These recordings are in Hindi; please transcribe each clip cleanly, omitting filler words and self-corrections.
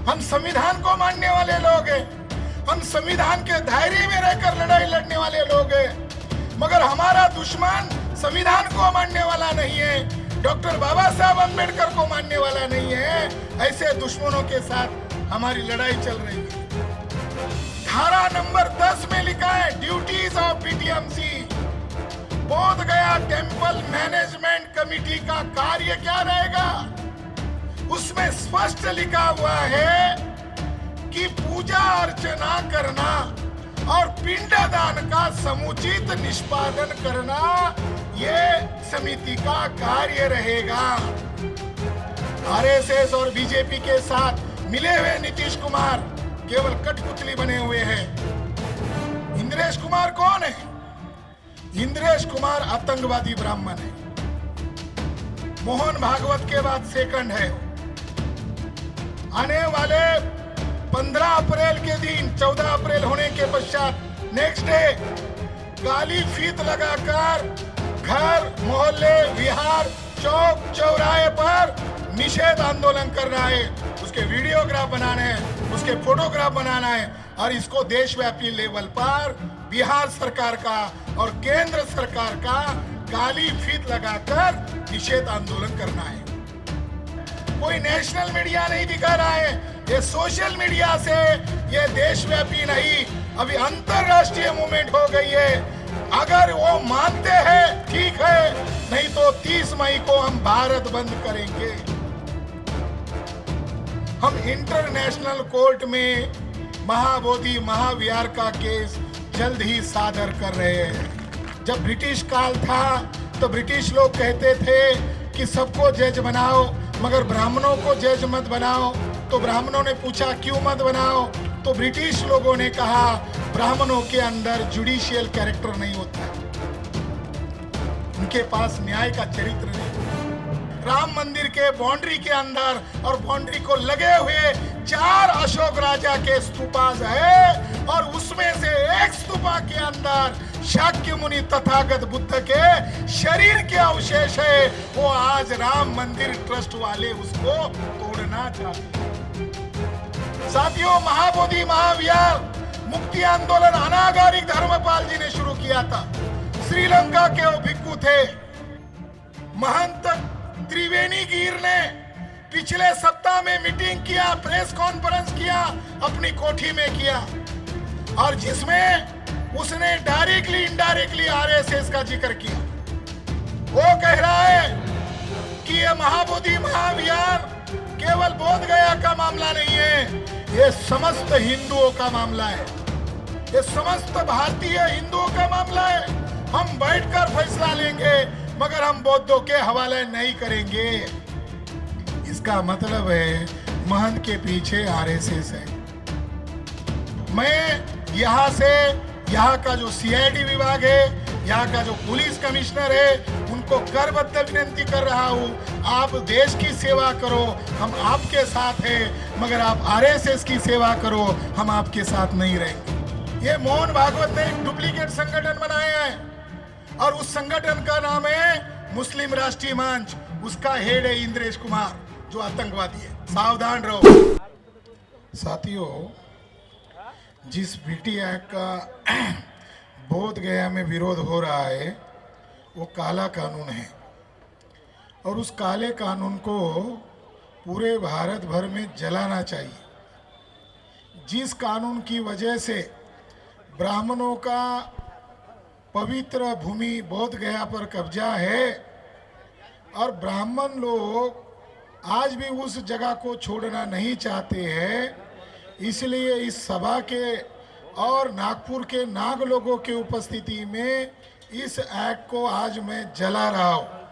हम संविधान को मानने वाले लोग हैं, हम संविधान के दायरे में रहकर लड़ाई लड़ने वाले लोग हैं। मगर हमारा दुश्मन संविधान को मानने वाला नहीं है, डॉक्टर बाबा साहब अम्बेडकर को मानने वाला नहीं है। ऐसे दुश्मनों के साथ हमारी लड़ाई चल रही है। धारा नंबर 10 में लिखा है, ड्यूटीज ऑफ पीटीएमसी। बोध गया टेंपल मैनेजमेंट कमेटी का कार्य क्या रहेगा? उसमें स्पष्ट लिखा हुआ है कि पूजा अर्चना करना और पिंडदान का समुचित निष्पादन करना ये समिति का कार्य रहेगा। आरएसएस और बीजेपी के साथ मिले हुए नीतीश कुमार केवल कठपुतली बने हुए हैं। इंद्रेश कुमार कौन है? इंद्रेश कुमार आतंकवादी ब्राह्मण है। मोहन भागवत के बाद सेकंड है। आने वाले 15 अप्रैल के दिन, 14 अप्रैल होने के पश्चात नेक्स्ट डे काली फीत लगाकर घर, मोहल्ले, विहार, चौक, चौराहे पर निषेध आंदोलन करना है। उसके वीडियोग्राफ बनाने हैं, उसके फोटोग्राफ बनाना है और इसको देशव्यापी लेवल पर बिहार सरकार का और केंद्र सरकार का काली फीत लगाकर निषेध आंदोलन करना है। कोई नेशनल मीडिया नहीं दिखा रहा है, ये सोशल मीडिया से ये देशव्यापी नहीं, अभी अंतरराष्ट्रीय मूवमेंट हो गई है। अगर वो मानते हैं ठीक है, नहीं तो 30 मई को हम भारत बंद करेंगे। हम इंटरनेशनल कोर्ट में महाबोधि महाविहार का केस जल्द ही सादर कर रहे हैं। जब ब्रिटिश काल था तो ब्रिटिश लोग कहते थे कि सबको जज बनाओ मगर ब्राह्मणों को जज मत बनाओ। तो ब्राह्मणों ने पूछा क्यों मत बनाओ? तो ब्रिटिश लोगों ने कहा ब्राह्मणों के अंदर जुडिशियल कैरेक्टर नहीं होता, उनके पास न्याय का चरित्र नहीं। राम मंदिर के बाउंड्री के अंदर और बाउंड्री को लगे हुए 4 अशोक राजा के स्तूपाज है और उसमें से एक स्तूपा के अंदर शाक्य मुनि तथागत बुद्ध के शरीर के अवशेष है। वो आज राम मंदिर ट्रस्ट वाले उसको तोड़ना चाहते हैं। साथियों, महाबोधि महाविहार मुक्ति आंदोलन अनागारिक धर्मपाल जी ने शुरू किया था। श्रीलंका के वो भिक्खु थे। महंत त्रिवेणी गिर ने पिछले सप्ताह में मीटिंग किया, प्रेस कॉन्फ्रेंस किया, अपनी कोठी में किया और जिसमें उसने डायरेक्टली इनडायरेक्टली आरएसएस का जिक्र किया। वो कह रहा है कि ये महाबोधि महाविहार केवल बोध गया का मामला नहीं है, ये समस्त हिंदुओं का मामला है, ये समस्त भारतीय हिंदुओं का मामला है। हम बैठकर फैसला लेंगे मगर हम बौद्धों के हवाले नहीं करेंगे। इसका मतलब है महंत के पीछे आरएसएस है। मैं यहाँ का जो सीआईडी विभाग है, यहाँ का जो पुलिस कमिश्नर है, उनको करबद्ध विनती कर रहा हूँ, आप देश की सेवा करो, हम आपके साथ हैं, मगर आप आरएसएस की सेवा करो, हम आपके साथ नहीं रहेंगे। ये मोहन भागवत ने एक डुप्लीकेट संगठन बनाया है और उस संगठन का नाम है मुस्लिम राष्ट्रीय मंच। उसका हेड है इंद्रेश कुमार जो आतंकवादी है। सावधान रहो साथियों। जिस बीटी एक्ट का बोध गया में विरोध हो रहा है वो काला कानून है और उस काले कानून को पूरे भारत भर में जलाना चाहिए। जिस कानून की वजह से ब्राह्मणों का पवित्र भूमि बोध गया पर कब्जा है और ब्राह्मण लोग आज भी उस जगह को छोड़ना नहीं चाहते हैं, इसलिए इस सभा के और नागपुर के नाग लोगों के उपस्थिति में इस एक्ट को आज मैं जला रहा हूं।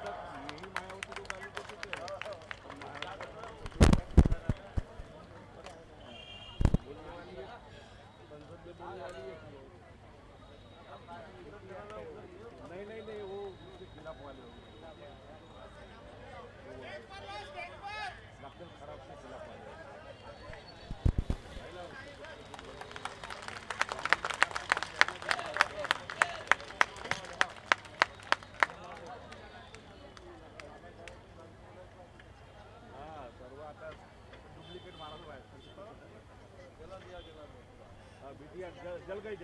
बिटिया जल गई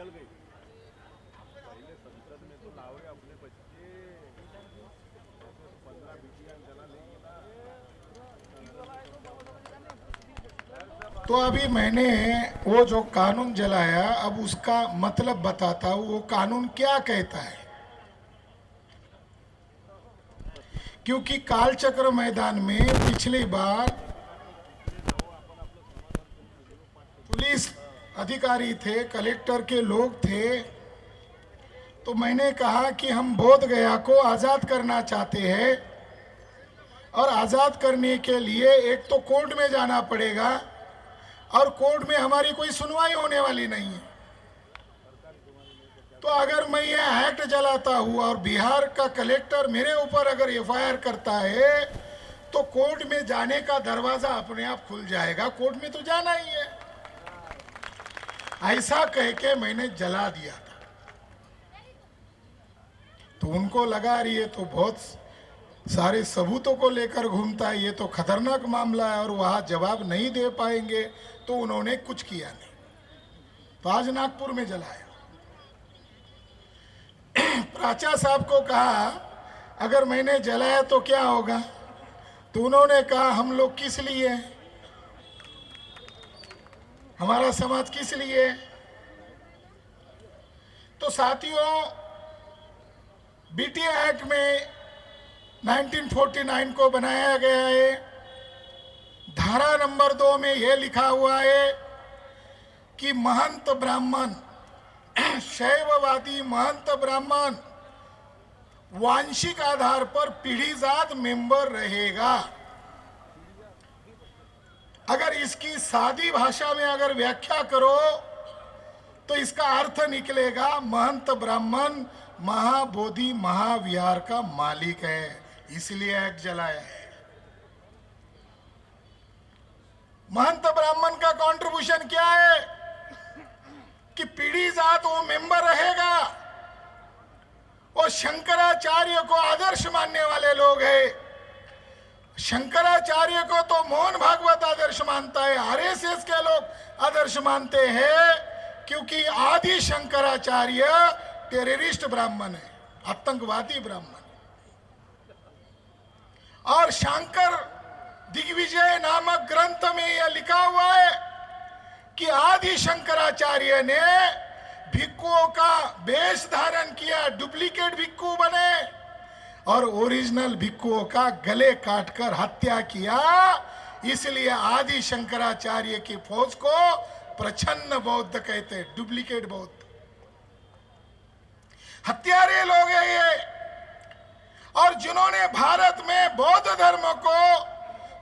पहले संसद में तो लाओगे अपने बच्चे, 15 बिटिया जला लेंगे ना। तो अभी मैंने वो जो कानून जलाया, अब उसका मतलब बताता हूं वो कानून क्या कहता है। क्योंकि कालचक्र मैदान में पिछली बार पुलिस अधिकारी थे, कलेक्टर के लोग थे, तो मैंने कहा कि हम बोध गया को आज़ाद करना चाहते हैं और आज़ाद करने के लिए एक तो कोर्ट में जाना पड़ेगा और कोर्ट में हमारी कोई सुनवाई होने वाली नहीं है। तो अगर मैं ये एक्ट जलाता हूँ और बिहार का कलेक्टर मेरे ऊपर अगर एफआईआर करता है तो कोर्ट में जाने का दरवाजा अपने आप खुल जाएगा, कोर्ट में तो जाना ही है। ऐसा कह के मैंने जला दिया था। तो उनको लगा रही है तो बहुत सारे सबूतों को लेकर घूमता है, ये तो खतरनाक मामला है और वहां जवाब नहीं दे पाएंगे, तो उन्होंने कुछ किया नहीं। तो आज नागपुर में जलाया। प्राचा साहब को कहा अगर मैंने जलाया तो क्या होगा, तो उन्होंने कहा हम लोग किस लिए, हमारा समाज किस लिए। तो साथियों, बीटी एक्ट में 1949 को बनाया गया है। धारा नंबर 2 में यह लिखा हुआ है कि महंत ब्राह्मण, शैववादी महंत ब्राह्मण वांशिक आधार पर पीढ़ीजात मेंबर रहेगा। अगर इसकी सादी भाषा में अगर व्याख्या करो तो इसका अर्थ निकलेगा महंत ब्राह्मण महाबोधि महाविहार का मालिक है, इसलिए एक्ट जलाया है। महंत ब्राह्मण का कंट्रीब्यूशन क्या है कि पीढ़ी जात वो मेंबर रहेगा। वो शंकराचार्य को आदर्श मानने वाले लोग हैं। शंकराचार्य को तो मोहन भागवत आदर्श मानता है, आरएसएस के लोग आदर्श मानते हैं, क्योंकि आदि शंकराचार्य टेररिस्ट ब्राह्मण है, आतंकवादी ब्राह्मण। और शंकर दिग्विजय नामक ग्रंथ में यह लिखा हुआ है कि आदि शंकराचार्य ने भिक्षुओं का वेश धारण किया, डुप्लीकेट भिक्षु बने और ओरिजिनल भिक्षुओं का गले काटकर हत्या किया। इसलिए आदि शंकराचार्य की फौज को प्रछन्न बौद्ध कहते, डुप्लीकेट बौद्ध, हत्यारे लोग हैं ये। और जिन्होंने भारत में बौद्ध धर्म को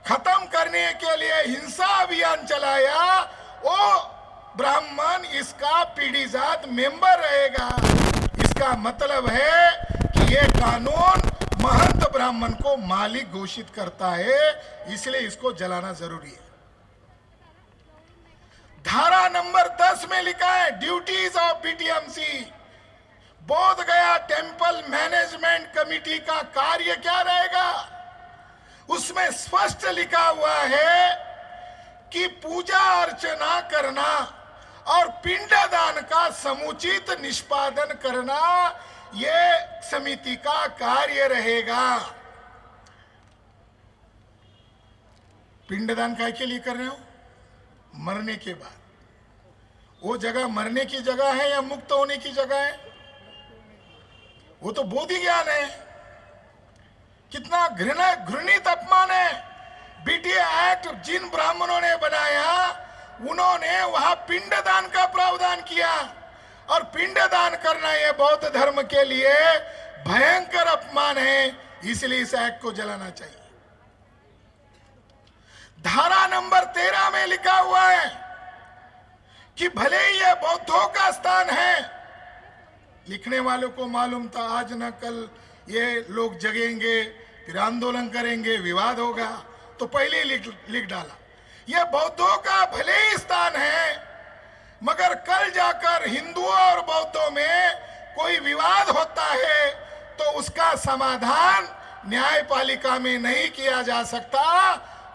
खत्म करने के लिए हिंसा अभियान चलाया, वो ब्राह्मण इसका पीढ़ीजात मेंबर रहेगा। इसका मतलब है कि ये कानून महंत ब्राह्मण को मालिक घोषित करता है, इसलिए इसको जलाना जरूरी है। धारा नंबर 10 में लिखा है ड्यूटीज ऑफ बीटीएमसी। बोध गया टेंपल मैनेजमेंट कमिटी का कार्य क्या रहेगा, उसमें स्पष्ट लिखा हुआ है कि पूजा अर्चना करना और पिंडदान का समुचित निष्पादन करना यह समिति का कार्य रहेगा। पिंडदान काय के लिए कर रहे हो, मरने के बाद। वो जगह मरने की जगह है या मुक्त होने की जगह है, वो तो बोधि ज्ञान है। कितना घृणित अपमान है। बीटी एक्ट जिन ब्राह्मणों ने बनाया उन्होंने वहां पिंडदान का प्रावधान किया, और पिंडदान करना यह बौद्ध धर्म के लिए भयंकर अपमान है, इसलिए इस एक्ट को जलाना चाहिए। धारा नंबर 13 में लिखा हुआ है कि भले ही यह बौद्धों का स्थान है, लिखने वालों को मालूम था आज न कल ये लोग जगेंगे, फिर आंदोलन करेंगे, विवाद होगा, तो पहले ही लिख डाला यह बौद्धों का भले ही स्थान है, मगर कल जाकर हिंदुओं और बौद्धों में कोई विवाद होता है तो उसका समाधान न्यायपालिका में नहीं किया जा सकता,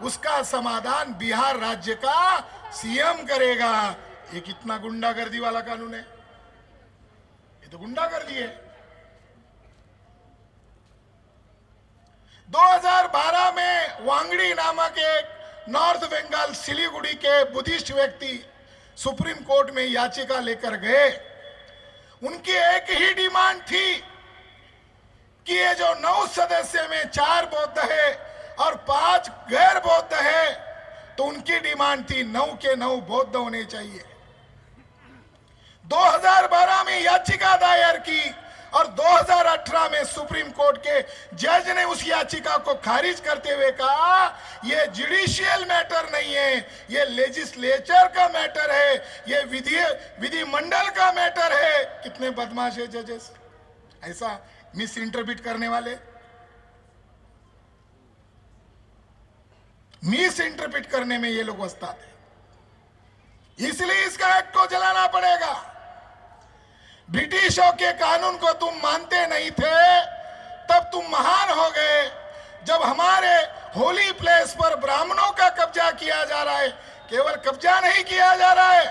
उसका समाधान बिहार राज्य का सीएम करेगा। ये कितना गुंडागर्दी वाला कानून है, ये तो गुंडागर्दी है। 2012 में वांगड़ी नामक एक नॉर्थ बंगाल सिलीगुड़ी के बुद्धिस्ट व्यक्ति सुप्रीम कोर्ट में याचिका लेकर गए। उनकी एक ही डिमांड थी कि ये जो 9 सदस्य में 4 बौद्ध है और 5 गैर बौद्ध है, तो उनकी डिमांड थी 9 के 9 बौद्ध होने चाहिए। 2012 में याचिका दायर की और 2018 में सुप्रीम कोर्ट के जज ने उस याचिका को खारिज करते हुए कहा यह जुडिशियल मैटर नहीं है, यह लेजिस्लेचर का मैटर है, यह विधिमंडल का मैटर है। कितने बदमाश है जजेस, ऐसा मिस इंटरप्रिट करने वाले, मिस इंटरप्रिट करने में ये लोग उस्ताद है। इसलिए इसका एक्ट को जलाना पड़ेगा। ब्रिटिशों के कानून को तुम मानते नहीं थे, तब तुम महान हो गए। जब हमारे होली प्लेस पर ब्राह्मणों का कब्जा किया जा रहा है, केवल कब्जा नहीं किया जा रहा है,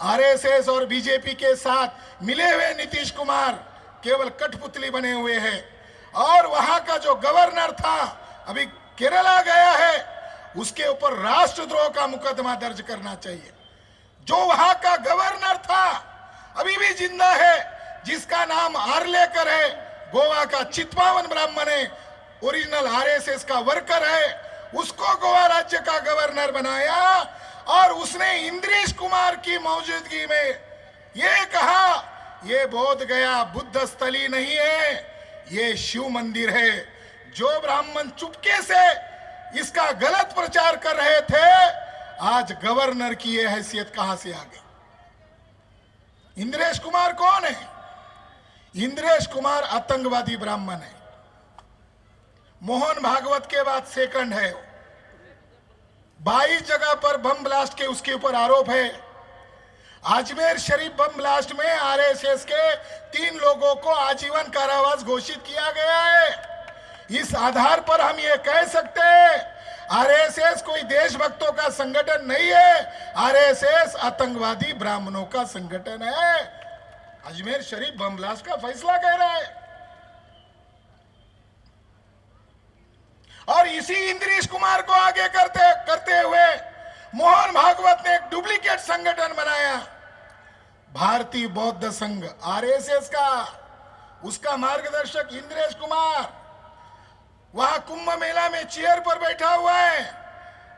आरएसएस और बीजेपी के साथ मिले हुए नीतीश कुमार केवल कठपुतली बने हुए हैं। और वहां का जो गवर्नर था, अभी केरला गया है, उसके ऊपर राष्ट्रद्रोह का मुकदमा दर्ज करना चाहिए। जो वहां का गवर्नर था अभी भी जिंदा है, जिसका नाम आर्लेकर है, गोवा का चित्पावन ब्राह्मण है, ओरिजिनल आरएसएस का वर्कर है, उसको गोवा राज्य का गवर्नर बनाया। और उसने इंद्रेश कुमार की मौजूदगी में ये कहा ये बोध गया बुद्ध स्थली नहीं है, ये शिव मंदिर है। जो ब्राह्मण चुपके से इसका गलत प्रचार कर रहे थे, आज गवर्नर की ये हैसियत कहां से आ गई? इंद्रेश कुमार कौन है? इंद्रेश कुमार आतंकवादी ब्राह्मण है, मोहन भागवत के बाद सेकंड है। 22 जगह पर बम ब्लास्ट के उसके ऊपर आरोप है। अजमेर शरीफ बम ब्लास्ट में आरएसएस के 3 लोगों को आजीवन कारावास घोषित किया गया है। इस आधार पर हम ये कह सकते हैं आरएसएस कोई देशभक्तों का संगठन नहीं है, आरएसएस आतंकवादी ब्राह्मणों का संगठन है। अजमेर शरीफ बम ब्लास्ट का फैसला कह रहा है। और इसी इंद्रेश कुमार को आगे करते हुए मोहन भागवत ने एक डुप्लीकेट संगठन बनाया, भारतीय बौद्ध संघ, आरएसएस का। उसका मार्गदर्शक इंद्रेश कुमार वहां कुंभ मेला में चेयर पर बैठा हुआ है।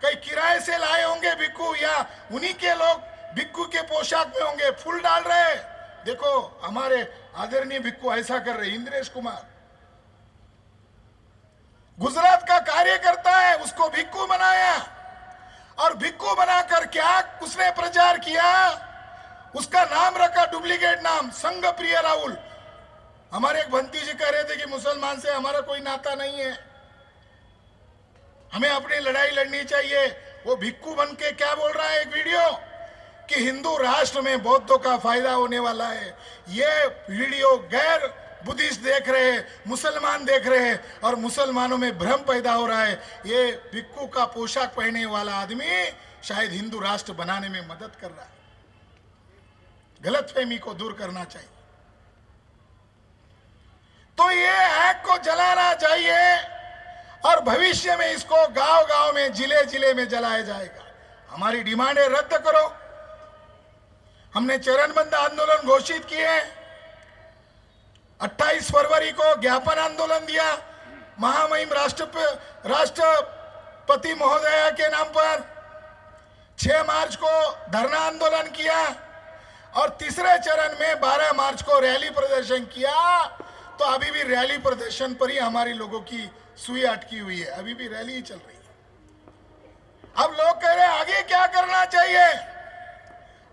कई किराए से लाए होंगे भिक्खू, या उन्हीं के लोग भिक्खू के पोशाक में होंगे, फूल डाल रहे। देखो हमारे आदरणीय भिक्खू ऐसा कर रहे। इंद्रेश कुमार गुजरात का कार्यकर्ता है, उसको भिक्खू बनाया। और भिक्खू बनाकर क्या उसने प्रचार किया, उसका नाम रखा डुप्लीकेट नाम, संघ प्रिय राहुल। हमारे एक भंती जी कह रहे थे कि मुसलमान से हमारा कोई नाता नहीं है, हमें अपनी लड़ाई लड़नी चाहिए। वो भिक्खू बन के क्या बोल रहा है एक वीडियो कि हिंदू राष्ट्र में बौद्धों का फायदा होने वाला है। ये वीडियो गैर बुद्धिस्ट देख रहे हैं, मुसलमान देख रहे हैं, और मुसलमानों में भ्रम पैदा हो रहा है। ये भिक्खू का पोशाक पहने वाला आदमी शायद हिंदू राष्ट्र बनाने में मदद कर रहा है। गलतफहमी को दूर करना चाहिए। तो ये एक्ट को जलाना चाहिए और भविष्य में इसको गांव-गांव में, जिले-जिले में जलाया जाएगा। हमारी डिमांडें रद्द करो। हमने चरणबद्ध आंदोलन घोषित किए। 28 फरवरी को ज्ञापन आंदोलन दिया महामहिम राष्ट्रपति महोदया के नाम पर। 6 मार्च को धरना आंदोलन किया और तीसरे चरण में 12 मार्च को रैली प्रदर्शन किया। तो अभी भी रैली प्रदर्शन पर ही हमारी लोगों की सुई अटकी हुई है, अभी भी रैली ही चल रही है। अब लोग कह रहे हैं आगे क्या करना चाहिए।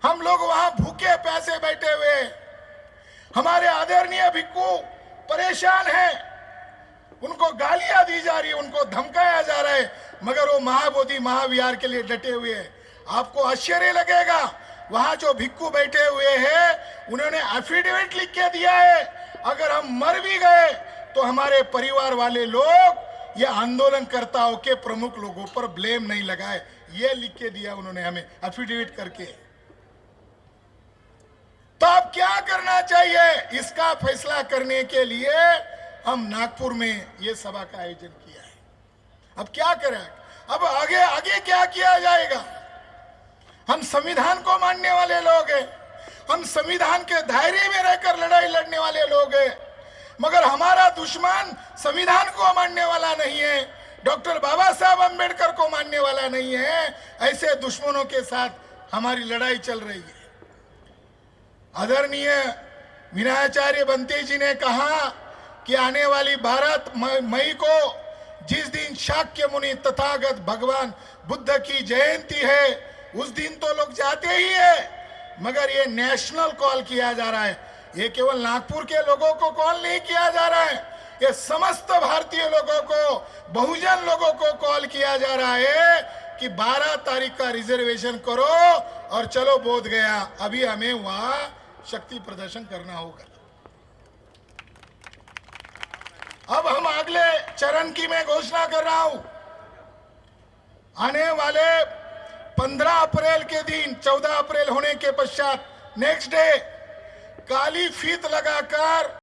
हम लोग वहां भूखे प्यासे बैठे हुए, हमारे आदरणीय भिक्खू परेशान हैं, उनको गालियां दी जा रही है, उनको धमकाया जा रहा है, मगर वो महाबोधि महाविहार के लिए डटे हुए हैं। आपको आश्चर्य लगेगा, वहां जो भिक्खू बैठे हुए हैं उन्होंने एफिडेविट लिख के दिया है, अगर हम मर भी गए तो हमारे परिवार वाले लोग ये आंदोलनकर्ताओं के प्रमुख लोगों पर ब्लेम नहीं लगाए। ये लिख के दिया उन्होंने हमें एफिडेविट करके। क्या करना चाहिए, इसका फैसला करने के लिए हम नागपुर में ये सभा का आयोजन किया है। अब क्या करें, अब आगे आगे क्या किया जाएगा? हम संविधान को मानने वाले लोग हैं, हम संविधान के दायरे में रहकर लड़ाई लड़ने वाले लोग हैं, मगर हमारा दुश्मन संविधान को मानने वाला नहीं है, डॉक्टर बाबा साहब अंबेडकर को मानने वाला नहीं है। ऐसे दुश्मनों के साथ हमारी लड़ाई चल रही है। आदरणीय विनयाचार्य बंते जी ने कहा कि आने वाली 12 मई को जिस दिन शाक्य मुनि तथागत भगवान बुद्ध की जयंती है, उस दिन तो लोग जाते ही है, मगर ये नेशनल कॉल किया जा रहा है। ये केवल नागपुर के लोगों को कॉल नहीं किया जा रहा है, ये समस्त भारतीय लोगों को, बहुजन लोगों को कॉल किया जा रहा है कि 12 तारीख का रिजर्वेशन करो और चलो बोध गया। अभी हमें वहां शक्ति प्रदर्शन करना होगा। अब हम अगले चरण की मैं घोषणा कर रहा हूं। आने वाले 15 अप्रैल के दिन, 14 अप्रैल होने के पश्चात नेक्स्ट डे काली फीत लगाकर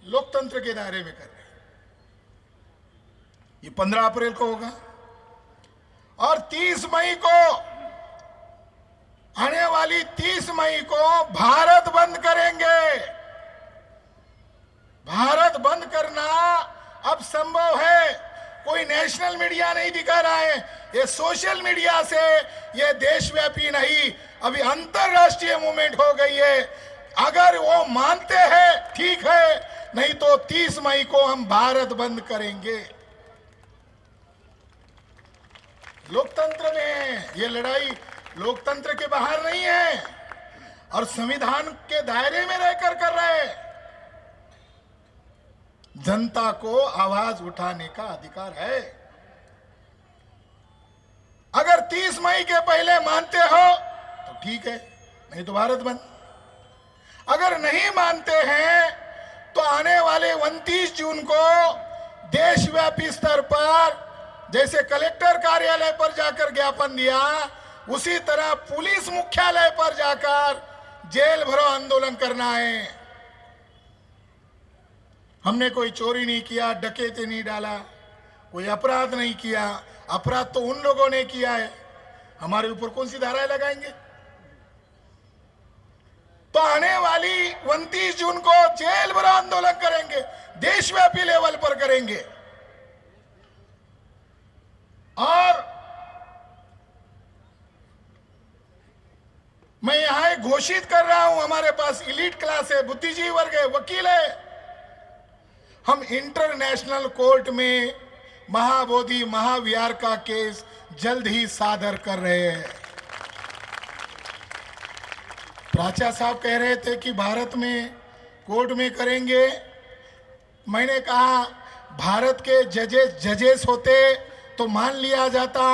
लोकतंत्र के दायरे में कर रहे हैं। ये 15 अप्रैल को होगा और 30 मई को, आने वाली 30 मई को भारत बंद करेंगे। भारत बंद करना अब संभव है, कोई नेशनल मीडिया नहीं दिखा रहा है, ये सोशल मीडिया से ये देशव्यापी नहीं, अभी अंतरराष्ट्रीय मूवमेंट हो गई है। अगर वो मानते हैं ठीक है, नहीं तो 30 मई को हम भारत बंद करेंगे। लोकतंत्र में ये लड़ाई लोकतंत्र के बाहर नहीं है और संविधान के दायरे में रहकर कर रहे हैं। जनता को आवाज उठाने का अधिकार है। अगर 30 मई के पहले मानते हो तो ठीक है, नहीं तो भारत बंद। अगर नहीं मानते हैं तो आने वाले 29 जून को देशव्यापी स्तर पर, जैसे कलेक्टर कार्यालय पर जाकर ज्ञापन दिया, उसी तरह पुलिस मुख्यालय पर जाकर जेल भरो आंदोलन करना है। हमने कोई चोरी नहीं किया, डकैती नहीं डाला, कोई अपराध नहीं किया। अपराध तो उन लोगों ने किया है, हमारे ऊपर कौन सी धाराएं लगाएंगे? तो आने वाली 29 जून को जेल भरो आंदोलन करेंगे, देशव्यापी लेवल पर करेंगे। और मैं यहां एक घोषित कर रहा हूं, हमारे पास इलीट क्लास है, बुद्धिजीवी वर्ग है, वकील है। हम इंटरनेशनल कोर्ट में महाबोधि महाविहार का केस जल्द ही सादर कर रहे हैं। प्राचा साहब कह रहे थे कि भारत में कोर्ट में करेंगे। मैंने कहा भारत के जजेस होते तो मान लिया जाता।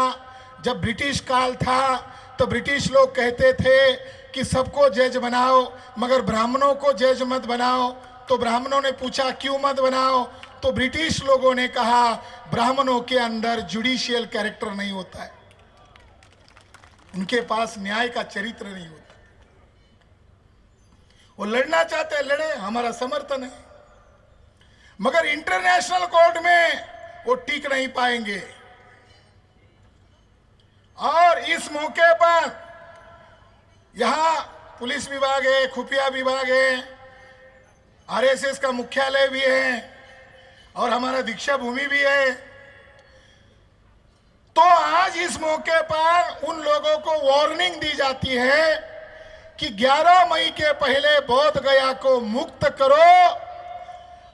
जब ब्रिटिश काल था तो ब्रिटिश लोग कहते थे कि सबको जज बनाओ, मगर ब्राह्मणों को जज मत बनाओ। तो ब्राह्मणों ने पूछा क्यों मत बनाओ, तो ब्रिटिश लोगों ने कहा ब्राह्मणों के अंदर जुडिशियल कैरेक्टर नहीं होता है, उनके पास न्याय का चरित्र नहीं होता। वो लड़ना चाहते हैं लड़े, हमारा समर्थन है, मगर इंटरनेशनल कोर्ट में वो टिक नहीं पाएंगे। और इस मौके पर यहां पुलिस विभाग है, खुफिया विभाग है, आरएसएस का मुख्यालय भी है और हमारा दीक्षा भूमि भी है। तो आज इस मौके पर उन लोगों को वार्निंग दी जाती है कि 11 मई के पहले बोध गया को मुक्त करो,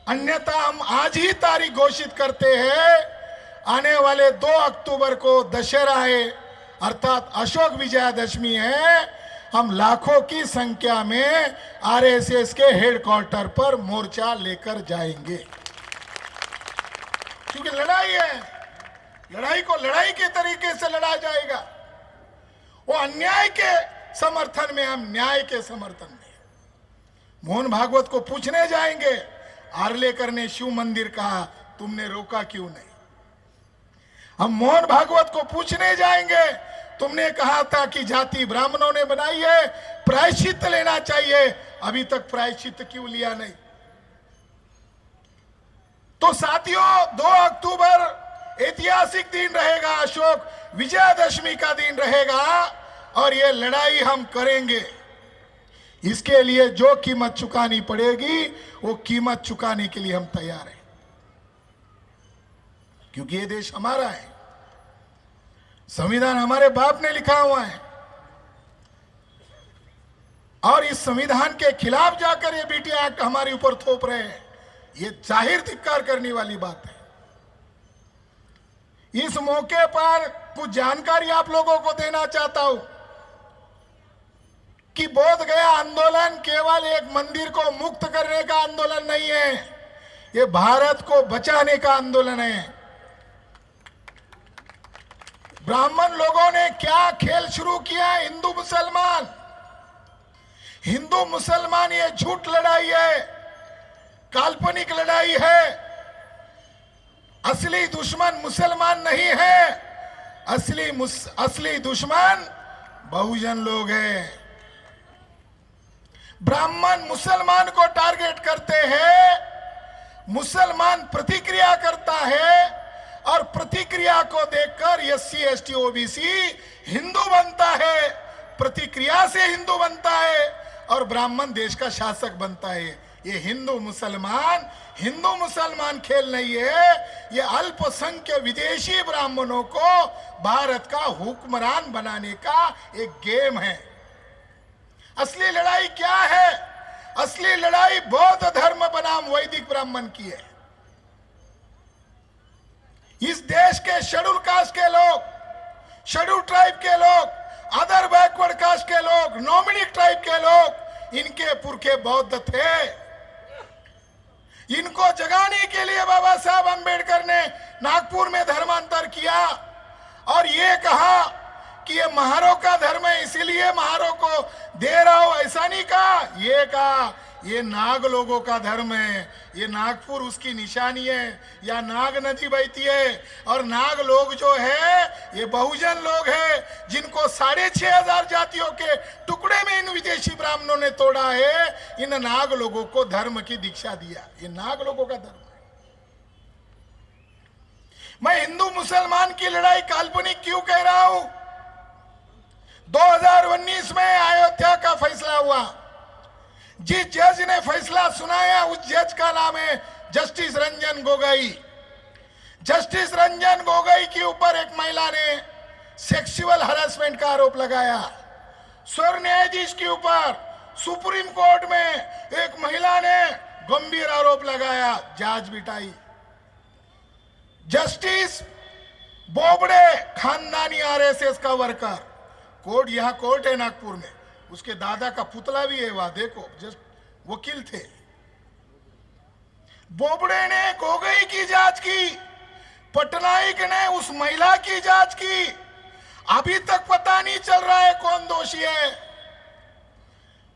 अन्यथा हम आज ही तारीख घोषित करते हैं। आने वाले 2 अक्टूबर को दशहरा है, अर्थात अशोक विजयादशमी है। हम लाखों की संख्या में आरएसएस के हेडक्वार्टर पर मोर्चा लेकर जाएंगे, क्योंकि लड़ाई है। लड़ाई को लड़ाई के तरीके से लड़ा जाएगा। वो अन्याय के समर्थन में, हम न्याय के समर्थन में। मोहन भागवत को पूछने जाएंगे, आर्लेकर ने शिव मंदिर कहा, तुमने रोका क्यों नहीं? हम मोहन भागवत को पूछने जाएंगे, तुमने कहा था कि जाति ब्राह्मणों ने बनाई है, प्रायश्चित लेना चाहिए, अभी तक प्रायश्चित क्यों लिया नहीं? तो साथियों, 2 अक्टूबर ऐतिहासिक दिन रहेगा, अशोक विजयदशमी का दिन रहेगा, और ये लड़ाई हम करेंगे। इसके लिए जो कीमत चुकानी पड़ेगी, वो कीमत चुकाने के लिए हम तैयार हैं, क्योंकि ये देश हमारा है, संविधान हमारे बाप ने लिखा हुआ है, और इस संविधान के खिलाफ जाकर ये बीटी एक्ट हमारे ऊपर थोप रहे हैं, ये जाहिर धिक्कार करने वाली बात है। इस मौके पर कुछ जानकारी आप लोगों को देना चाहता हूं कि बोध गया आंदोलन केवल एक मंदिर को मुक्त करने का आंदोलन नहीं है, ये भारत को बचाने का आंदोलन है। ब्राह्मण लोगों ने क्या खेल शुरू किया, हिंदू मुसलमान ये झूठ लड़ाई है, काल्पनिक लड़ाई है। असली दुश्मन मुसलमान नहीं है, असली दुश्मन बहुजन लोग हैं। ब्राह्मण मुसलमान को टारगेट करते हैं, मुसलमान प्रतिक्रिया करता है, और प्रतिक्रिया को देखकर एससी एसटी ओबीसी हिंदू बनता है, प्रतिक्रिया से हिंदू बनता है, और ब्राह्मण देश का शासक बनता है। ये हिंदू मुसलमान खेल नहीं है, ये अल्पसंख्यक विदेशी ब्राह्मणों को भारत का हुक्मरान बनाने का एक गेम है। असली लड़ाई क्या है? असली लड़ाई बौद्ध धर्म बनाम वैदिक ब्राह्मण की है। इस देश के शेड्यूल कास्ट के लोग, शेड्यूल ट्राइब के लोग, अदर बैकवर्ड कास्ट के लोग, नॉमिनी ट्राइब के लोग, इनके पुरखे बौद्ध थे। इनको जगाने के लिए बाबा साहब अंबेडकर ने नागपुर में धर्मांतर किया, और ये कहा कि ये महारों का धर्म है, इसीलिए महारों को दे रहा हूं, ऐसा नहीं कहा। ये कहा ये नाग लोगों का धर्म है, ये नागपुर उसकी निशानी है, या नाग नदी बहती है, और नाग लोग जो है ये बहुजन लोग हैं, जिनको 6500 जातियों के टुकड़े में इन विदेशी ब्राह्मणों ने तोड़ा है। इन नाग लोगों को धर्म की दीक्षा दिया, ये नाग लोगों का धर्म है। मैं हिंदू मुसलमान की लड़ाई काल्पनिक क्यों कह रहा हूं? 2019 में अयोध्या का फैसला हुआ, जिस जज ने फैसला सुनाया उस जज का नाम है जस्टिस रंजन गोगोई। जस्टिस रंजन गोगोई के ऊपर एक महिला ने सेक्सुअल हरासमेंट का आरोप लगाया। स्वर न्यायाधीश के ऊपर सुप्रीम कोर्ट में एक महिला ने गंभीर आरोप लगाया, जांच बिठाई। जस्टिस बोबड़े खानदानी आरएसएस का वर्कर, कोर्ट, यहां कोर्ट है नागपुर में, उसके दादा का पुतला भी है वहां, देखो, जस्ट वकील थे। बोबड़े ने गोगोई की जांच की, पटनायक ने उस महिला की जांच की। अभी तक पता नहीं चल रहा है कौन दोषी है।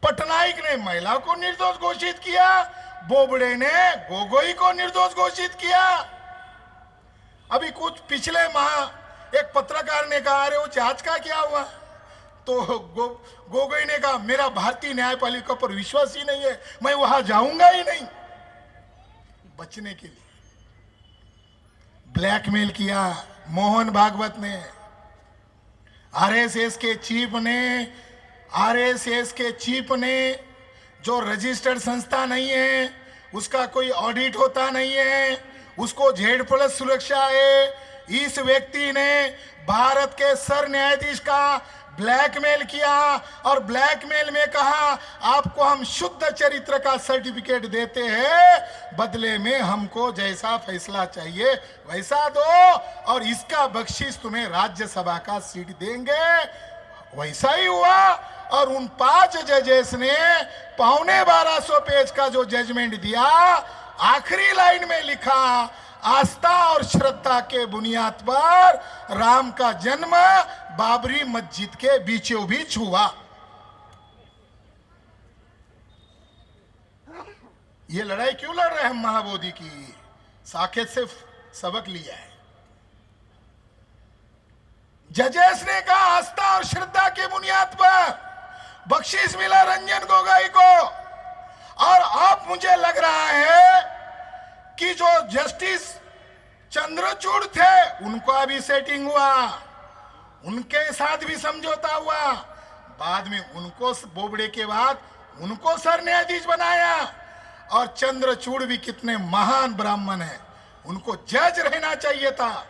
पटनायक ने महिला को निर्दोष घोषित किया, बोबड़े ने गोगोई को निर्दोष घोषित किया। अभी कुछ पिछले माह एक पत्रकार ने कहा, अरे वो जांच का क्या हुआ? तो गोगोई ने कहा, मेरा भारतीय न्यायपालिका पर विश्वास ही नहीं है, मैं वहां जाऊंगा ही नहीं। बचने के लिए ब्लैकमेल किया मोहन भागवत ने। आरएसएस के चीफ ने जो रजिस्टर्ड संस्था नहीं है, उसका कोई ऑडिट होता नहीं है, उसको Z+ सुरक्षा है। इस व्यक्ति ने भारत के सर न्यायाधीश का ब्लैकमेल किया, और ब्लैकमेल में कहा, आपको हम शुद्ध चरित्र का सर्टिफिकेट देते हैं, बदले में हमको जैसा फैसला चाहिए वैसा दो, और इसका बख्शीश तुम्हें राज्यसभा का सीट देंगे। वैसा ही हुआ, और उन 5 जजेस ने 1250 पेज का जो जजमेंट दिया, आखिरी लाइन में लिखा, आस्था और श्रद्धा के बुनियाद पर राम का जन्म बाबरी मस्जिद के बीचों बीच हुआ। ये लड़ाई क्यों लड़ रहे हैं हम महाबोधि की? साकेत से सबक लिया है। जजेस ने कहा आस्था और श्रद्धा के बुनियाद पर बख्शीश मिला रंजन गोगोई को, और अब मुझे लग रहा है कि जो जस्टिस चंद्रचूड़ थे उनका भी सेटिंग हुआ, उनके साथ भी समझौता हुआ। बाद में उनको बोबड़े के बाद उनको सर न्यायाधीश बनाया। और चंद्रचूड़ भी कितने महान ब्राह्मण हैं, उनको जज रहना चाहिए था,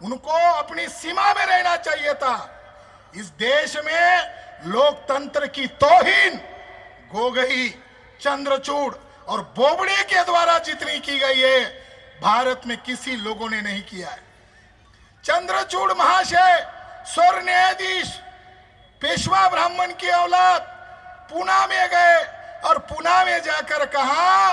उनको अपनी सीमा में रहना चाहिए था। इस देश में लोकतंत्र की तौहीन गोगोई, चंद्रचूड़ और बोबड़े के द्वारा जितनी की गई है भारत में किसी लोगों ने नहीं किया है। चंद्रचूड़ महाशय स्वर न्यायाधीश, पेशवा ब्राह्मण की औलाद, पूना में गए और पूना में जाकर कहा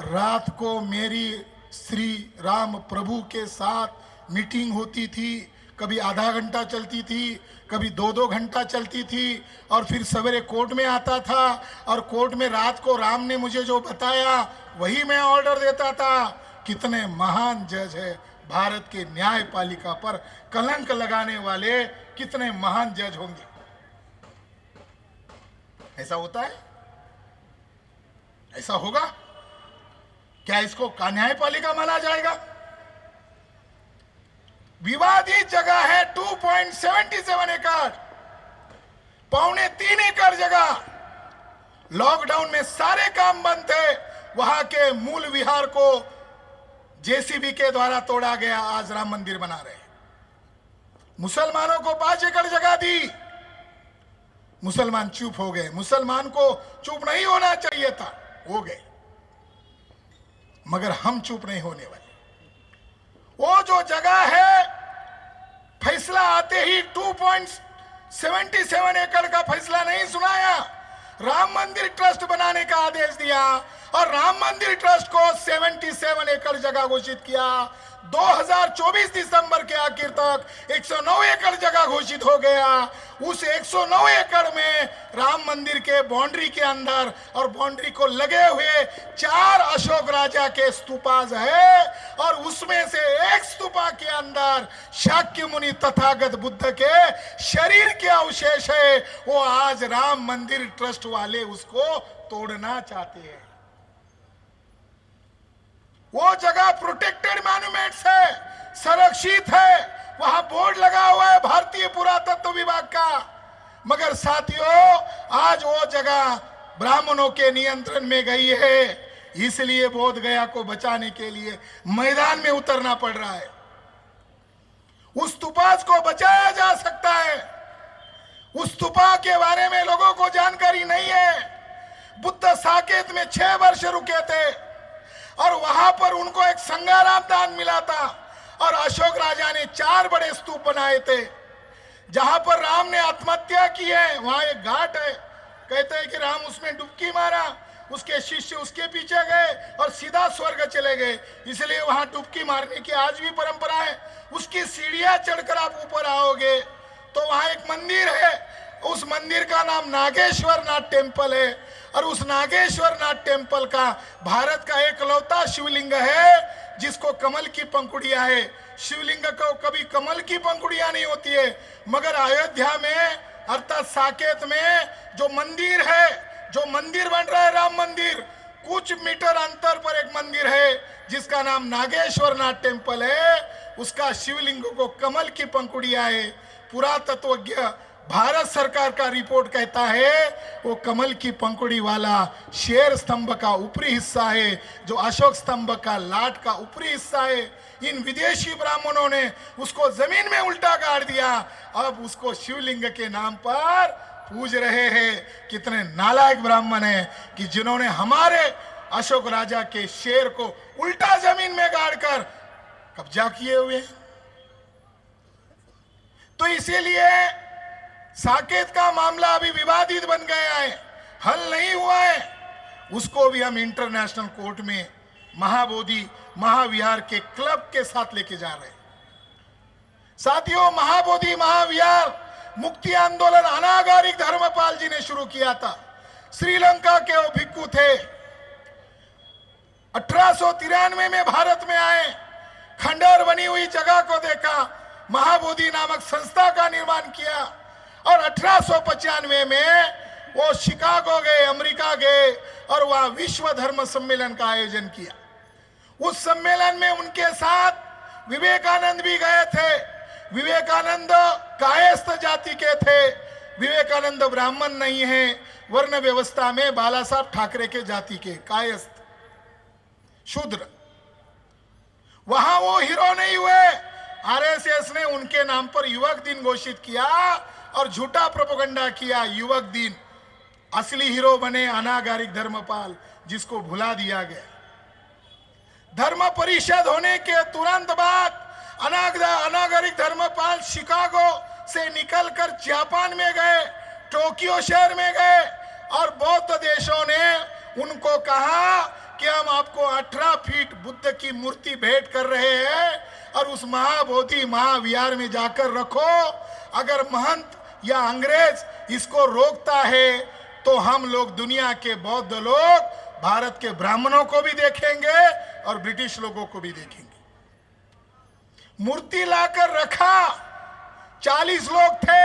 रात को मेरी श्री राम प्रभु के साथ मीटिंग होती थी, कभी आधा घंटा चलती थी, कभी 2-2 घंटा चलती थी, और फिर सवेरे कोर्ट में आता था और कोर्ट में रात को राम ने मुझे जो बताया वही मैं ऑर्डर देता था। कितने महान जज है भारत के न्यायपालिका पर कलंक लगाने वाले, कितने महान जज होंगे। ऐसा होता है? ऐसा होगा क्या? इसको न्यायपालिका माना जाएगा? विवादित जगह है 2.77 एकड़, 2.25 एकड़ जगह। लॉकडाउन में सारे काम बंद थे, वहां के मूल विहार को जेसीबी के द्वारा तोड़ा गया, आज राम मंदिर बना रहे। मुसलमानों को 5 एकड़ जगह दी, मुसलमान चुप हो गए। मुसलमान को चुप नहीं होना चाहिए था, हो गए, मगर हम चुप नहीं होने वाले। वो जो जगह है, फैसला आते ही 2.77 एकड़ का फैसला नहीं सुनाया, राम मंदिर ट्रस्ट बनाने का आदेश दिया और राम मंदिर ट्रस्ट को 77 एकड़ जगह घोषित किया। 2024 दिसंबर के आखिर तक 109 एकड़ जगह घोषित हो गया। उस 109 एकड़ में राम मंदिर के बाउंड्री के अंदर और बाउंड्री को लगे हुए 4 अशोक राजा के स्तूपाज है, और उसमें से एक स्तूपा के अंदर शाक्य मुनि तथागत बुद्ध के शरीर के अवशेष है। वो आज राम मंदिर ट्रस्ट वाले उसको तोड़ना चाहते हैं। वो जगह प्रोटेक्टेड मॉन्यूमेंट्स है, संरक्षित है, वहां बोर्ड लगा हुआ है भारतीय पुरातत्व विभाग का। मगर साथियों, आज वो जगह ब्राह्मणों के नियंत्रण में गई है, इसलिए बोध गया को बचाने के लिए मैदान में उतरना पड़ रहा है। उस स्तूपाज को बचाया जा सकता है। उस स्तूपा के बारे में लोगों को जानकारी नहीं है। बुद्ध साकेत में 6 वर्ष रुके थे और वहां पर उनको एक संगाराम दान मिला था, और अशोक राजा ने 4 बड़े स्तूप बनाए थे। जहां पर राम ने आत्महत्या की है, वहां एक घाट है, कहते हैं कि राम उसमें डुबकी मारा, उसके शिष्य उसके पीछे गए और सीधा स्वर्ग चले गए, इसलिए वहां डुबकी मारने की आज भी परंपरा है। उसकी सीढ़ियां चढ़कर आप ऊपर आओगे तो वहां एक मंदिर है, उस मंदिर का नाम नागेश्वर नाथ टेम्पल है, और उस नागेश्वर नाथ टेम्पल का भारत का एकलौता शिवलिंग है जिसको कमल की पंखुड़ियां है। शिवलिंग को कभी कमल की पंखुड़ियां नहीं होती है, मगर अयोध्या में अर्थात साकेत में जो मंदिर है, जो मंदिर बन रहा है राम मंदिर, कुछ मीटर अंतर पर एक मंदिर है जिसका नाम नागेश्वर नाथ टेम्पल है। उसका शिवलिंग को कमल की पंखुड़ियां है। पुरातत्वज्ञ भारत सरकार का रिपोर्ट कहता है वो कमल की पंखुड़ी वाला शेर स्तंभ का ऊपरी हिस्सा है, जो अशोक स्तंभ का लाट का ऊपरी हिस्सा है। इन विदेशी ब्राह्मणों ने उसको जमीन में उल्टा गाड़ दिया, अब उसको शिवलिंग के नाम पर पूज रहे हैं। कितने नालायक ब्राह्मण हैं कि जिन्होंने हमारे अशोक राजा के शेर को उल्टा जमीन में गाड़कर कब्जा किए हुए। तो इसीलिए साकेत का मामला अभी विवादित बन गया है, हल नहीं हुआ है। उसको भी हम इंटरनेशनल कोर्ट में महाबोधि महाविहार के क्लब के साथ लेके जा रहे हैं। साथियों, महाबोधि महाविहार मुक्ति आंदोलन अनागारिक धर्मपाल जी ने शुरू किया था। श्रीलंका के वो भिक्खु थे, 1893 में भारत में आए, खंडहर बनी हुई जगह को देखा, महाबोधि नामक संस्था का निर्माण किया और 1895 में वो शिकागो गए, अमेरिका गए और वहां विश्व धर्म सम्मेलन का आयोजन किया। उस सम्मेलन में उनके साथ विवेकानंद भी गए थे। विवेकानंद कायस्थ जाति के थे। विवेकानंद ब्राह्मण नहीं है, वर्ण व्यवस्था में बाला साहब ठाकरे के जाति के, कायस्थ शूद्र। वहां वो हीरो नहीं हुए। आरएसएस ने उनके नाम पर युवक दिन घोषित किया और झूठा प्रोपेगेंडा किया, युवक दिन। असली हीरो बने अनागारिक धर्मपाल, जिसको भुला दिया गया। धर्म परिषद होने के तुरंत बाद अनागारिक धर्मपाल शिकागो से निकलकर जापान में गए, टोक्यो शहर में गए और बौद्ध देशों ने उनको कहा कि हम आपको 18 फीट बुद्ध की मूर्ति भेंट कर रहे हैं और उस महाबोधि महाविहार में जाकर रखो। अगर महंत या अंग्रेज इसको रोकता है तो हम लोग, दुनिया के बौद्ध लोग, भारत के ब्राह्मणों को भी देखेंगे और ब्रिटिश लोगों को भी देखेंगे। मूर्ति लाकर रखा, 40 लोग थे।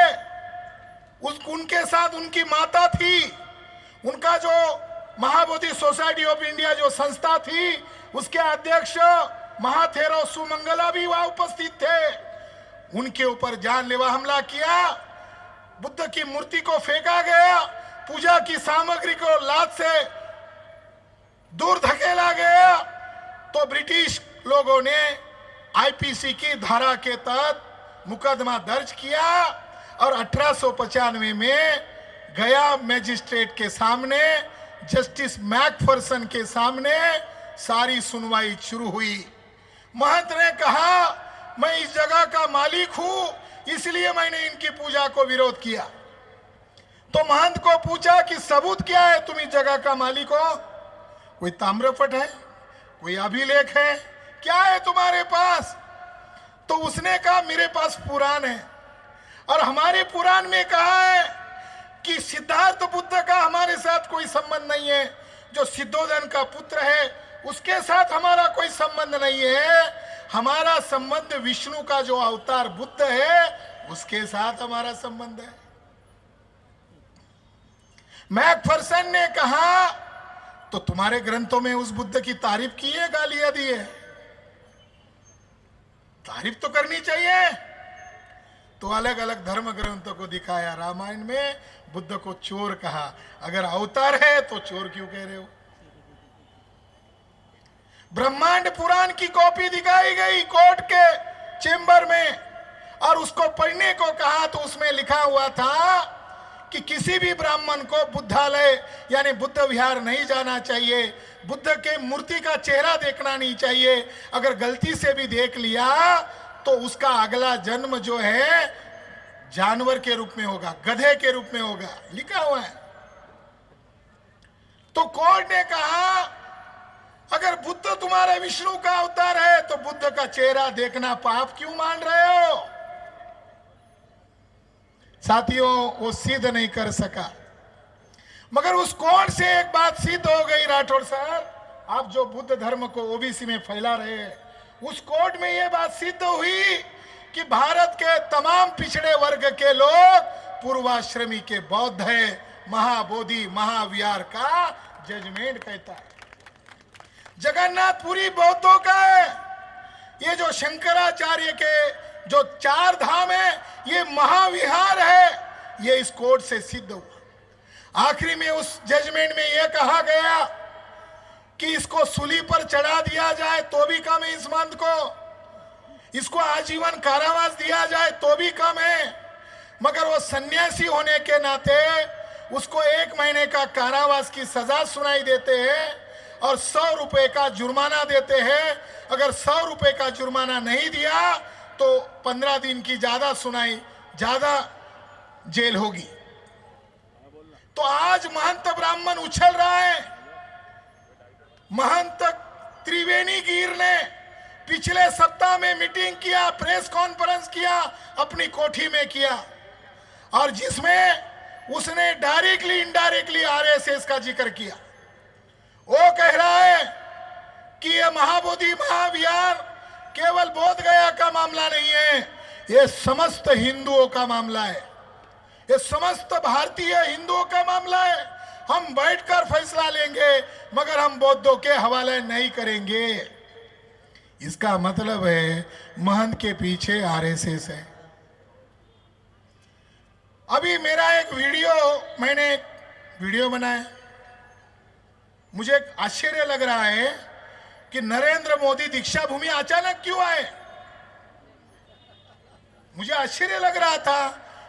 उनके साथ उनकी माता थी। उनका जो महाबोधि सोसाइटी ऑफ इंडिया जो संस्था थी, उसके अध्यक्ष महाथेरो सुमंगला भी वहां उपस्थित थे। उनके ऊपर जानलेवा हमला किया, बुद्ध की मूर्ति को फेंका गया, पूजा की सामग्री को लात से दूर धकेला गया। तो ब्रिटिश लोगों ने आईपीसी की धारा के तहत मुकदमा दर्ज किया और 1895 में गया मैजिस्ट्रेट के सामने, जस्टिस मैकफर्सन के सामने सारी सुनवाई शुरू हुई। महंत ने कहा, मैं इस जगह का मालिक हूं, इसलिए मैंने इनकी पूजा को विरोध किया। तो महंत को पूछा कि सबूत क्या है, तुम इस जगह का मालिक हो? कोई ताम्रपट है, कोई अभिलेख है, क्या है तुम्हारे पास? तो उसने कहा, मेरे पास पुराण है और हमारे पुराण में कहा है कि सिद्धार्थ बुद्ध का हमारे साथ कोई संबंध नहीं है। जो सिद्धोधन का पुत्र है उसके साथ हमारा कोई संबंध नहीं है। हमारा संबंध विष्णु का जो अवतार बुद्ध है उसके साथ हमारा संबंध है। मैकफर्सन ने कहा, तो तुम्हारे ग्रंथों में उस बुद्ध की तारीफ की है, गालियां दी है? तारीफ तो करनी चाहिए। तो अलग अलग धर्म ग्रंथों को दिखाया। रामायण में बुद्ध को चोर कहा, अगर अवतार है तो चोर क्यों कह रहे हो? ब्रह्मांड पुराण की कॉपी दिखाई गई कोर्ट के चेंबर में और उसको पढ़ने को कहा तो उसमें लिखा हुआ था कि किसी भी ब्राह्मण को बुद्धालय यानी बुद्ध विहार नहीं जाना चाहिए, बुद्ध के मूर्ति का चेहरा देखना नहीं चाहिए। अगर गलती से भी देख लिया तो उसका अगला जन्म जो है जानवर के रूप में होगा, गधे के रूप में होगा, लिखा हुआ है। तो कोर्ट ने कहा, अगर बुद्ध तुम्हारे विष्णु का अवतार है तो बुद्ध का चेहरा देखना पाप क्यों मान रहे हो? साथियों, वो सिद्ध नहीं कर सका। मगर उस कोर्ट से एक बात सिद्ध हो गई, राठौड़ सर, आप जो बुद्ध धर्म को ओबीसी में फैला रहे हैं, उस कोर्ट में यह बात सिद्ध हुई कि भारत के तमाम पिछड़े वर्ग के लोग पूर्वाश्रमी के बौद्ध है। महाबोधि महाविहार का जजमेंट कहता है। जगन्नाथपुरी बौद्धों का है। ये जो शंकराचार्य के जो 4 धाम है, ये महाविहार है। ये इस कोर्ट से सिद्ध हुआ। आखिरी में उस जजमेंट में यह कहा गया कि इसको सूली पर चढ़ा दिया जाए तो भी कम है इस मंद को, इसको आजीवन कारावास दिया जाए तो भी कम है। मगर वो सन्यासी होने के नाते उसको 1 महीने का कारावास की सजा सुनाई देते हैं और 100 रुपए का जुर्माना देते हैं। अगर 100 रुपए का जुर्माना नहीं दिया तो 15 दिन की ज्यादा जेल होगी। तो आज महंत ब्राह्मण उछल रहा है। महंत त्रिवेणीगीर ने पिछले सप्ताह में मीटिंग किया, प्रेस कॉन्फ्रेंस किया, अपनी कोठी में किया, और जिसमें उसने डायरेक्टली इनडायरेक्टली आरएसएस का जिक्र किया। वो कह रहा है कि ये महाबोधि महाविहार केवल बोध गया का मामला नहीं है, ये समस्त हिंदुओं का मामला है, ये समस्त भारतीय हिंदुओं का मामला है। हम बैठकर फैसला लेंगे, मगर हम बौद्धों के हवाले नहीं करेंगे। इसका मतलब है महंत के पीछे आरएसएस है। अभी मेरा मैंने एक वीडियो बनाया, मुझे आश्चर्य लग रहा है कि नरेंद्र मोदी दीक्षा भूमि अचानक क्यों आए। मुझे आश्चर्य लग रहा था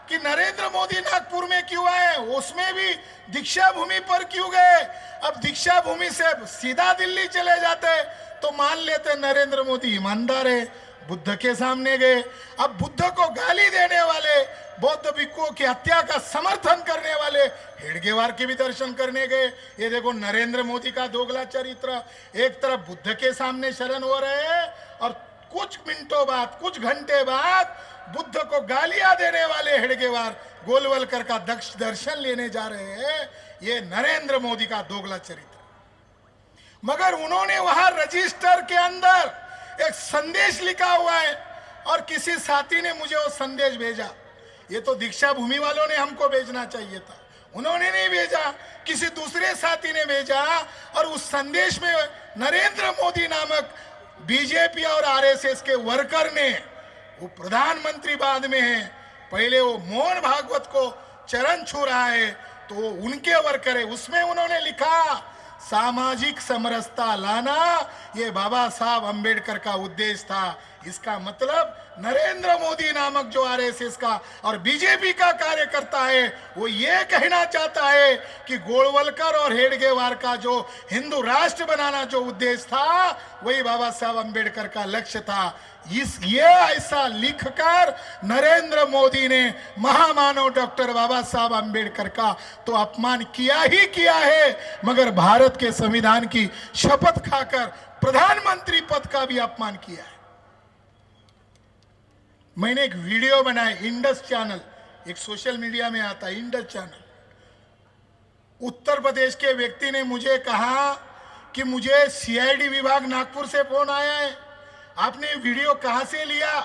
कि नरेंद्र मोदी नागपुर में क्यों आए, उसमें भी दीक्षा भूमि पर क्यों गए। अब दीक्षा भूमि से सीधा दिल्ली चले जाते तो मान लेते नरेंद्र मोदी ईमानदार है, बुद्ध के सामने गए। अब बुद्ध को गाली देने वाले, बौद्ध भिक्षुओं की हत्या का समर्थन करने वाले हेडगेवार के भी दर्शन करने गए। ये देखो नरेंद्र मोदी का दोगला चरित्र, एक तरफ बुद्ध के सामने शरण हो रहे हैं और कुछ मिनटों बाद, कुछ घंटे बाद बुद्ध को गालियां देने वाले हेडगेवार गोलवलकर का दर्शन लेने जा रहे हैं। ये नरेंद्र मोदी का दोगला चरित्र। मगर उन्होंने वहां रजिस्टर के अंदर एक संदेश लिखा हुआ है और किसी साथी ने मुझे वो संदेश भेजा। ये तो दीक्षा भूमि वालों ने हमको भेजना चाहिए था, उन्होंने नहीं भेजा, किसी दूसरे साथी ने भेजा। और उस संदेश में नरेंद्र मोदी नामक बीजेपी और आरएसएस के वर्कर ने, वो प्रधानमंत्री बाद में है, पहले वो मोहन भागवत को चरण छू रहा है तो वो उनके वर्कर है, उसमें उन्होंने लिखा सामाजिक समरसता लाना ये बाबा साहब अंबेडकर का उद्देश्य था। इसका मतलब नरेंद्र मोदी नामक जो आरएसएस का और बीजेपी का कार्यकर्ता है, वो ये कहना चाहता है कि गोलवलकर और हेडगेवार का जो हिंदू राष्ट्र बनाना जो उद्देश्य था, वही बाबा साहब अंबेडकर का लक्ष्य था। ये ऐसा लिखकर नरेंद्र मोदी ने महामानव डॉक्टर बाबा साहब अंबेडकर का तो अपमान किया ही किया है, मगर भारत के संविधान की शपथ खाकर प्रधानमंत्री पद का भी अपमान किया है। मैंने एक वीडियो बनाया, इंडस चैनल, एक सोशल मीडिया में आता है इंडस चैनल। उत्तर प्रदेश के व्यक्ति ने मुझे कहा कि मुझे सीआईडी विभाग नागपुर से फोन आया है, आपने वीडियो कहां से लिया।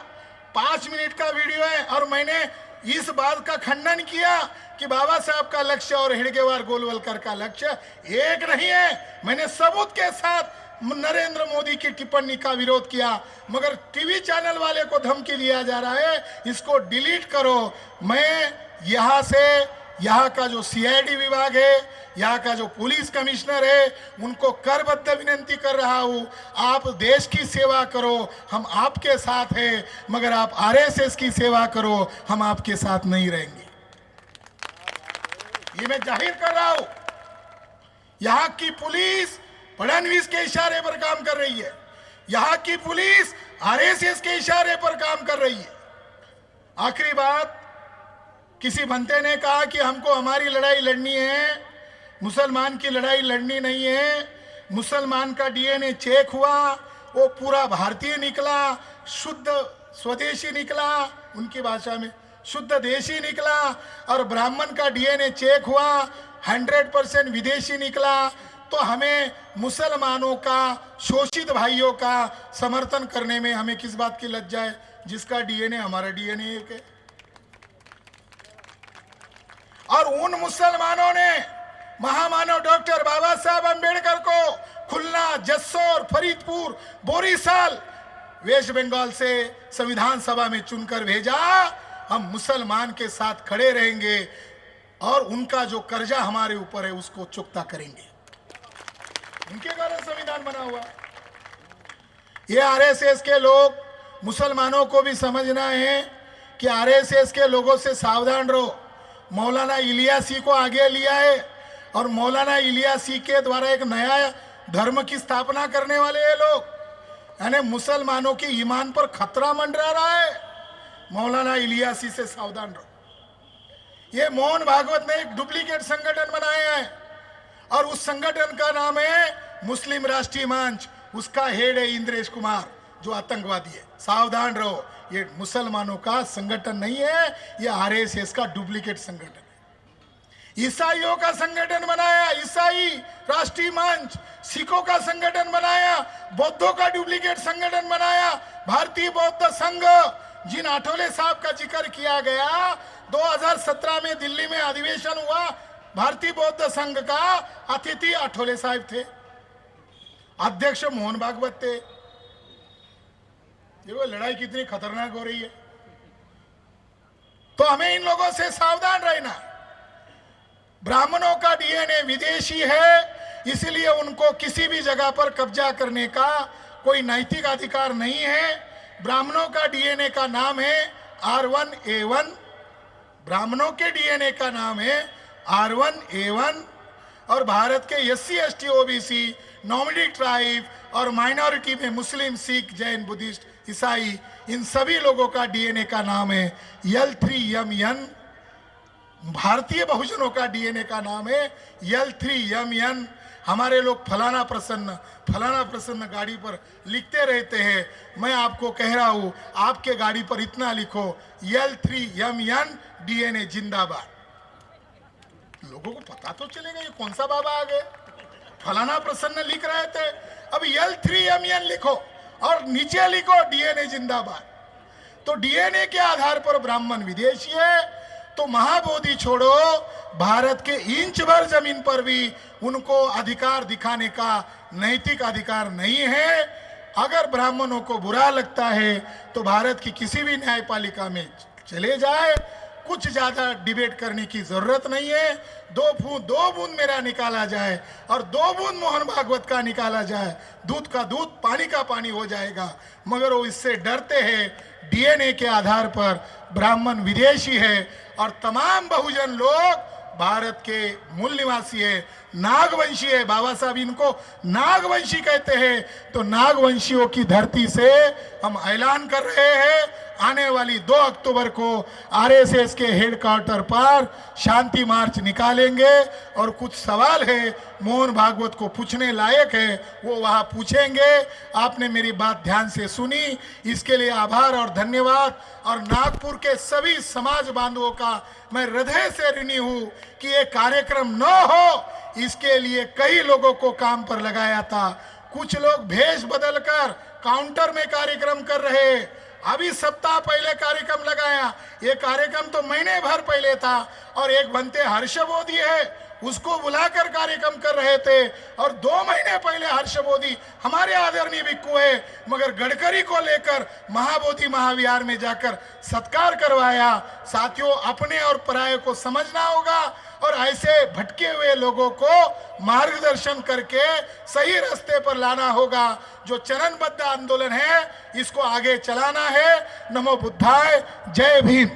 5 मिनट का वीडियो है और मैंने इस बात का खंडन किया कि बाबा साहब का लक्ष्य और हेडगेवार गोलवलकर का लक्ष्य एक नहीं है। मैंने सबूत के साथ नरेंद्र मोदी की टिप्पणी का विरोध किया, मगर टीवी चैनल वाले को धमकी दिया जा रहा है इसको डिलीट करो। मैं यहाँ का जो सीआईडी विभाग है, यहाँ का जो पुलिस कमिश्नर है, उनको करबद्ध विनती कर रहा हूं, आप देश की सेवा करो, हम आपके साथ हैं, मगर आप आरएसएस की सेवा करो, हम आपके साथ नहीं रहेंगे। ये मैं जाहिर कर रहा हूं। यहाँ की पुलिस फडणवीस के इशारे पर काम कर रही है, यहाँ की पुलिस आरएसएस के इशारे पर काम कर रही है। आखिरी बात, किसी बनते ने कहा कि हमको हमारी लड़ाई लड़नी है, मुसलमान की लड़ाई लड़नी नहीं है। मुसलमान का डीएनए चेक हुआ, वो पूरा भारतीय निकला, शुद्ध स्वदेशी निकला, उनकी भाषा में शुद्ध देशी निकला। और ब्राह्मण का डीएनए चेक हुआ, 100% विदेशी निकला। तो हमें मुसलमानों का, शोषित भाइयों का समर्थन करने में हमें किस बात की लज्जा है, जिसका डीएनए हमारा डीएनए एक है। और उन मुसलमानों ने महामानव डॉक्टर बाबा साहब अंबेडकर को खुलना, जसोर, फरीदपुर, बोरीसाल, वेस्ट बंगाल से संविधान सभा में चुनकर भेजा। हम मुसलमान के साथ खड़े रहेंगे और उनका जो कर्जा हमारे ऊपर है उसको चुकता करेंगे। उनके कारण संविधान बना हुआ। ये आरएसएस के लोग, मुसलमानों को भी समझना है कि आरएसएस के लोगों से सावधान रहो। मौलाना इलियासी को आगे लिया है और मौलाना इलियासी के द्वारा एक नया धर्म की स्थापना करने वाले ये लोग, यानी मुसलमानों की ईमान पर खतरा मंडरा रहा है। मौलाना इलियासी से सावधान रहो। ये मोहन भागवत ने एक डुप्लीकेट संगठन बनाया है और उस संगठन का नाम है मुस्लिम राष्ट्रीय मंच। उसका हेड है इंद्रेश कुमार, जो आतंकवादी है। सावधान रहो, ये मुसलमानों का संगठन नहीं है, ये आरएसएस का डुप्लीकेट संगठन है। ईसाइयों का संगठन बनाया ईसाई राष्ट्रीय मंच, सिखों का संगठन बनाया, बौद्धों का डुप्लीकेट संगठन बनाया भारतीय बौद्ध संघ। जिन आठवले साहब का जिक्र किया गया, 2017 में दिल्ली में अधिवेशन हुआ भारतीय बौद्ध संघ का, अतिथि आठवले साहब थे, अध्यक्ष मोहन भागवत थे। देखो लड़ाई कितनी खतरनाक हो रही है। तो हमें इन लोगों से सावधान रहना। ब्राह्मणों का डीएनए विदेशी है, इसलिए उनको किसी भी जगह पर कब्जा करने का कोई नैतिक अधिकार नहीं है। ब्राह्मणों का डीएनए का नाम है R1A1, ब्राह्मणों के डीएनए का नाम है R1A1। और भारत के SC ST OBC nominated tribe और माइनॉरिटी में मुस्लिम, सिख, जैन, बुद्धिस्ट, ईसाई, इन सभी लोगों का डीएनए का नाम है L3MN। भारतीय बहुजनों का डीएनए का नाम है L3MN। हमारे लोग फलाना प्रसन्न गाड़ी पर लिखते रहते हैं। मैं आपको कह रहा हूं, आपके गाड़ी पर इतना लिखो L3MN डीएनए जिंदाबाद। लोगों को पता तो चलेगा ये कौन सा बाबा आ गए। फलाना प्रसन्न लिख रहे थे, अब L3MN लिखो और नीचे लिखो डीएनए जिंदाबाद। तो डीएनए के आधार पर ब्राह्मण विदेशी है, तो महाबोधि छोड़ो, भारत के इंच भर जमीन पर भी उनको अधिकार दिखाने का नैतिक अधिकार नहीं है। अगर ब्राह्मणों को बुरा लगता है तो भारत की किसी भी न्यायपालिका में चले जाए, कुछ ज्यादा डिबेट करने की जरूरत नहीं है। दो बूंद मेरा निकाला जाए और 2 बूंद मोहन भागवत का निकाला जाए, दूध का दूध, पानी का पानी हो जाएगा। मगर वो इससे डरते हैं, डीएनए के आधार पर ब्राह्मण विदेशी है और तमाम बहुजन लोग भारत के मूल निवासी है, नागवंशी है। बाबा साहब इनको नागवंशी कहते हैं। तो नागवंशियों की धरती से हम ऐलान कर रहे हैं, आने वाली 2 अक्टूबर को आरएसएस के हेडक्वार्टर पर शांति मार्च निकालेंगे और कुछ सवाल है मोहन भागवत को पूछने लायक है, वो वहां पूछेंगे। आपने मेरी बात ध्यान से सुनी, इसके लिए आभार और धन्यवाद। और नागपुर के सभी समाज बांधवों का मैं हृदय से ऋणी हूं कि ये कार्यक्रम न हो। इसके लिए कई लोगों को काम पर लगाया था, कुछ लोग भेष बदलकर काउंटर में कार्यक्रम कर रहे। अभी सप्ताह पहले कार्यक्रम लगाया, ये कार्यक्रम तो महीने भर पहले था। और एक बनते हर्ष बोधी है, उसको बुलाकर कार्यक्रम कर रहे थे। और 2 महीने पहले हर्ष बोधी हमारे आदरणीय भिक्खु है, मगर गडकरी को लेकर महाबोधि महाविहार में जाकर सत्कार करवाया। साथियों, अपने और पराये को समझना होगा और ऐसे भटके हुए लोगों को मार्गदर्शन करके सही रास्ते पर लाना होगा। जो चरणबद्ध आंदोलन है, इसको आगे चलाना है। नमो बुद्धाय, जय भीम।